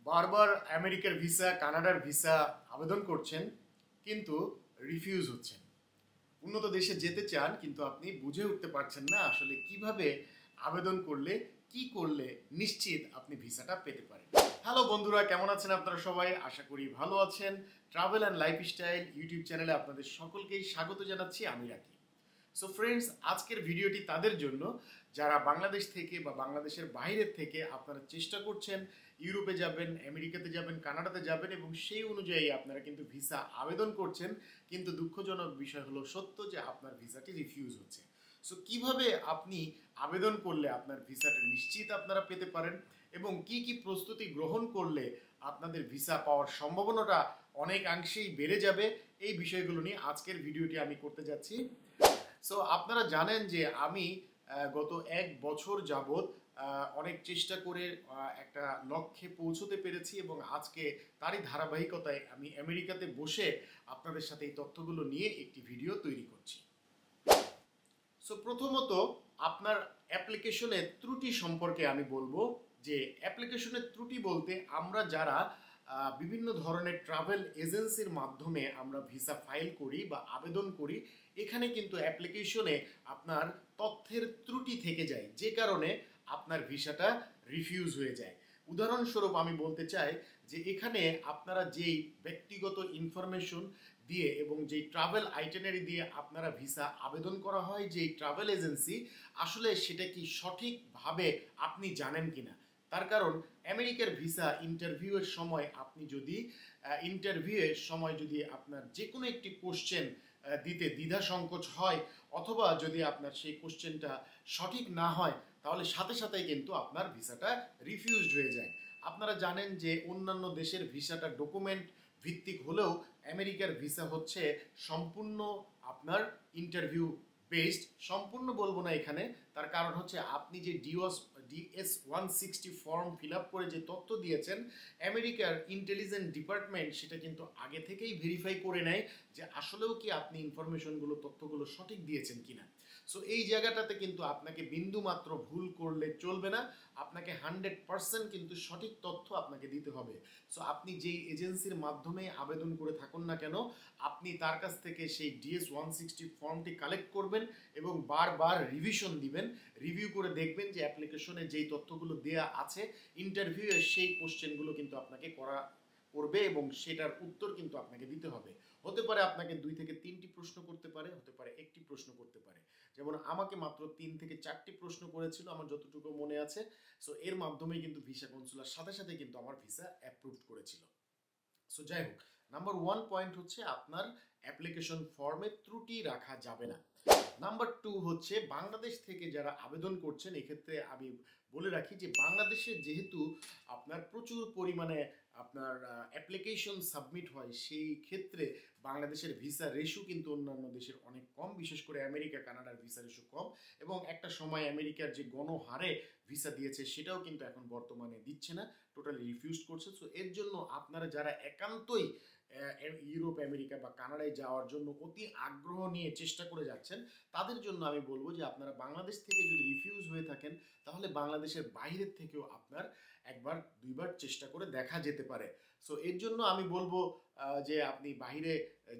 বারবার আমেরিকার ভিসা, কানাডার ভিসা আবেদন করছেন কিন্তু রিফিউজ হচ্ছেন। উন্নত দেশে যেতে চান কিন্তু আপনি বুঝে উঠতে পারছেন না আসলে কিভাবে আবেদন করলে কি করলে নিশ্চিত আপনি ভিসাটা পেতে পারেন। হ্যালো বন্ধুরা, কেমন আছেন আপনারা সবাই? আশা করি ভালো আছেন। ট্রাভেল অ্যান্ড লাইফস্টাইল ইউটিউব চ্যানেলে আপনাদের সকলকেই স্বাগত জানাচ্ছি, আমি রাকি। সো ফ্রেন্ডস, আজকের ভিডিওটি তাদের জন্য যারা বাংলাদেশ থেকে বা বাংলাদেশের বাইরের থেকে আপনারা চেষ্টা করছেন ইউরোপে যাবেন, আমেরিকাতে যাবেন, কানাডাতে যাবেন এবং সেই অনুযায়ী আপনারা কিন্তু ভিসা আবেদন করছেন, কিন্তু দুঃখজনক বিষয় হলো সত্য যে আপনার ভিসাটি রিফিউজ হচ্ছে। সো কিভাবে আপনি আবেদন করলে আপনার ভিসাটা নিশ্চিত আপনারা পেতে পারেন এবং কি কি প্রস্তুতি গ্রহণ করলে আপনাদের ভিসা পাওয়ার সম্ভাবনাটা অনেকাংশেই বেড়ে যাবে, এই বিষয়গুলো নিয়ে আজকের ভিডিওটি আমি করতে যাচ্ছি। সো আপনারা জানেন যে আমি গত 1 বছর যাবৎ অনেক চেষ্টা করে একটা লক্ষ্যে পৌঁছতে পেরেছি এবং আজকে তারই ধারাবাহিকতায় আমি আমেরিকাতে বসে আপনাদের সাথে এই তথ্যগুলো নিয়ে একটি ভিডিও তৈরি করছি। সো প্রথমত আপনার অ্যাপ্লিকেশনের ত্রুটি সম্পর্কে আমি বলবো যে অ্যাপ্লিকেশনের ত্রুটি বলতে আমরা যারা বিভিন্ন ধরনের ট্রাভেল এজেন্সির মাধ্যমে আমরা ভিসা ফাইল করি বা আবেদন করি, এখানে কিন্তু অ্যাপ্লিকেশনে আপনার তথ্যের ত্রুটি থেকে যায়, যে কারণে আপনার ভিসাটা রিফিউজ হয়ে যায়। উদাহরণস্বরূপ আমি বলতে চাই যে এখানে আপনারা যেই ব্যক্তিগত ইনফরমেশন দিয়ে এবং যেই ট্রাভেল আইটেনারি দিয়ে আপনারা ভিসা আবেদন করা হয়, যেই ট্রাভেল এজেন্সি, আসলে সেটা কি সঠিকভাবে আপনি জানেন কিনা। তার কারণ আমেরিকার ভিসা ইন্টারভিউয়ের সময় আপনি যদি আপনার যে কোনো একটি কোশ্চেন দিতে দ্বিধা সংকোচ হয় অথবা যদি আপনার সেই কোশ্চেনটা সঠিক না হয়, তাহলে সাথে সাথেই কিন্তু আপনার ভিসাটা রিফিউজড হয়ে যায়। আপনারা জানেন যে অন্যান্য দেশের ভিসাটা ডকুমেন্ট ভিত্তিক হলেও আমেরিকার ভিসা হচ্ছে সম্পূর্ণ আপনার ইন্টারভিউ বেসড। সম্পূর্ণ বলবো না এখানে, তার কারণ হচ্ছে আপনি যে DS 160 ফর্ম ফিল আপ করে যে তথ্য দিয়েছেন, আমেরিকার ইন্টেলিজেন্স ডিপার্টমেন্ট সেটা কিন্তু আগে থেকেই ভেরিফাই করে নেয় যে আসলেও কি আপনি ইনফরমেশনগুলো, তথ্যগুলো সঠিক দিয়েছেন কিনা। সো এই জায়গাটাতে কিন্তু আপনাকে বিন্দু মাত্র ভুল করলে চলবে না, আপনাকে 100% কিন্তু সঠিক তথ্য আপনাকে দিতে হবে। সো আপনি যেই এজেন্সির মাধ্যমে আবেদন করে থাকুন না কেন, আপনি তার কাছ থেকে সেই DS 160 ফর্মটি কালেক্ট করবেন এবং বারবার রিভিশন দিবেন, রিভিউ করে দেখবেন যে অ্যাপ্লিকেশনে যেই তথ্যগুলো দেয়া আছে ইন্টারভিউয়ে সেই কোশ্চেনগুলো কিন্তু আপনাকে করবে এবং সেটার উত্তর কিন্তু আপনাকে দিতে হবে। হতে পারে আপনাকে 2 থেকে 3টি প্রশ্ন করতে পারে, হতে পারে একটি প্রশ্ন করতে পারে। যেমন আমাকে মাত্র 3 থেকে 4টি প্রশ্ন করেছিল আমার যতটুকু মনে আছে। সো এর মাধ্যমে কিন্তু ভিসা কনসুলার সাথে সাথে কিন্তু আমার ভিসা অ্যাপ্রুভড করেছিল। সো যাই হোক, নাম্বার 1 পয়েন্ট হচ্ছে আপনার অ্যাপ্লিকেশন ফর্মে ত্রুটি রাখা যাবে না। নাম্বার 2 হচ্ছে বাংলাদেশ থেকে যারা আবেদন করছেন, এক্ষেত্রে আমি বলে রাখি যে বাংলাদেশে যেহেতু আপনার প্রচুর পরিমাণে আপনার অ্যাপ্লিকেশন সাবমিট হয়, সেই ক্ষেত্রে বাংলাদেশের ভিসা রেশিও কিন্তু অন্যান্য দেশের অনেক কম, বিশেষ করে আমেরিকা কানাডার ভিসা রেশিও কম এবং একটা সময় আমেরিকার যে গণহারে ভিসা দিয়েছে সেটাও কিন্তু এখন বর্তমানে দিচ্ছে না, টোটালি রিফিউজ করছে। সো এর জন্য আপনারা যারা একান্তই ইউরোপ, আমেরিকা বা কানাডায় যাওয়ার জন্য অতি আগ্রহ নিয়ে চেষ্টা করে যাচ্ছেন, তাদের জন্য আমি বলবো যে আপনারা বাংলাদেশ থেকে যদি রিফিউজ হয়ে থাকেন, তাহলে বাংলাদেশের বাইরের থেকেও আপনার একবার দুইবার চেষ্টা করে দেখা যেতে পারে। সো এর জন্য আমি বলবো যে আপনি বাইরে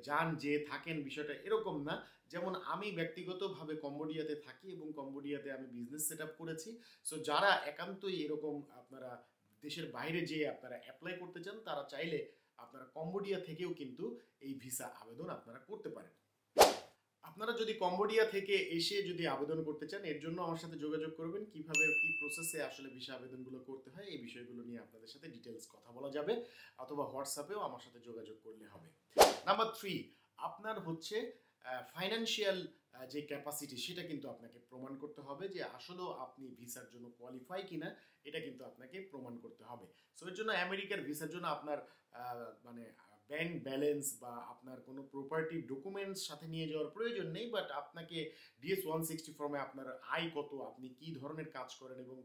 যান, যে থাকেন, বিষয়টা এরকম না। যেমন আমি ব্যক্তিগতভাবে কম্বোডিয়াতে থাকি এবং কম্বোডিয়াতে আমি বিজনেস সেট আপ করেছি। সো যারা একান্তই এরকম আপনারা দেশের বাইরে যেয়ে আপনারা অ্যাপ্লাই করতে চান, তারা চাইলে আপনারা কম্বোডিয়া থেকেও কিন্তু এই ভিসা আবেদন আপনারা করতে পারেন। আপনারা যদি কম্বোডিয়া থেকে এসে যদি আবেদন করতে চান, এর জন্য আমার সাথে যোগাযোগ করবেন। কিভাবে কি প্রসেসে আসলে ভিসা আবেদনগুলো করতে হয় এই বিষয়গুলো নিয়ে আপনাদের সাথে ডিটেলস কথা বলা যাবে, অথবা হোয়াটসঅ্যাপেও আমার সাথে যোগাযোগ করলে হবে। নাম্বার 3, আপনার হচ্ছে ফাইন্যান্সিয়াল যে ক্যাপাসিটি সেটা কিন্তু আপনাকে প্রমাণ করতে হবে যে আসলেও আপনি ভিসার জন্য কোয়ালিফাই কিনা, এটা কিন্তু আপনাকে প্রমাণ করতে হবে। সো এর জন্য আমেরিকার ভিসার জন্য আপনার মানে ব্যাংক ব্যালেন্স বা আপনার কোনো প্রপার্টি ডকুমেন্টস সাথে নিয়ে যাওয়ার প্রয়োজন নেই, বাট আপনাকে DS 160 ফর্মে আপনার আয় কত, আপনি কি ধরনের কাজ করেন এবং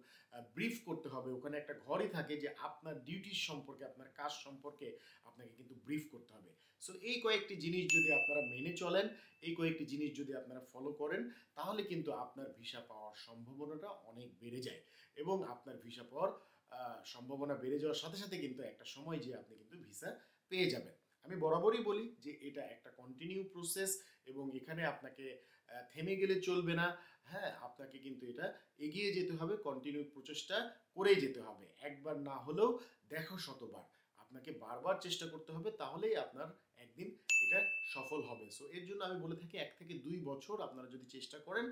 ব্রিফ করতে হবে। ওখানে একটা ঘরই থাকে যে আপনার ডিউটির সম্পর্কে, আপনার কাজ সম্পর্কে আপনাকে কিন্তু ব্রিফ করতে হবে। সো এই কয়েকটি জিনিস যদি আপনারা মেনে চলেন, এই কয়েকটি জিনিস যদি আপনারা ফলো করেন, তাহলে কিন্তু আপনার ভিসা পাওয়ার সম্ভাবনাটা অনেক বেড়ে যায় এবং আপনার ভিসা পাওয়ার সম্ভাবনা বেড়ে যাওয়ার সাথে সাথে কিন্তু একটা সময় যে আপনি কিন্তু ভিসা পেয়ে যাবেন। আমি বরাবরই বলি যে এটা একটা কন্টিনিউ প্রসেস এবং এখানে আপনাকে থেমে গেলে চলবে না। হ্যাঁ, আপনাকে কিন্তু এটা এগিয়ে যেতে হবে, কন্টিনিউ প্রচেষ্টা করেই যেতে হবে। একবার না হলেও দেখো শতবার। আপনাকে বারবার চেষ্টা করতে হবে, তাহলেই আপনার একদিন এটা সফল হবে। সো এর জন্য আমি বলে থাকি 1 থেকে 2 বছর আপনারা যদি চেষ্টা করেন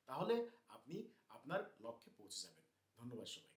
তাহলে আপনি আপনার লক্ষ্যে পৌঁছে যাবেন। ধন্যবাদ সবাইকে।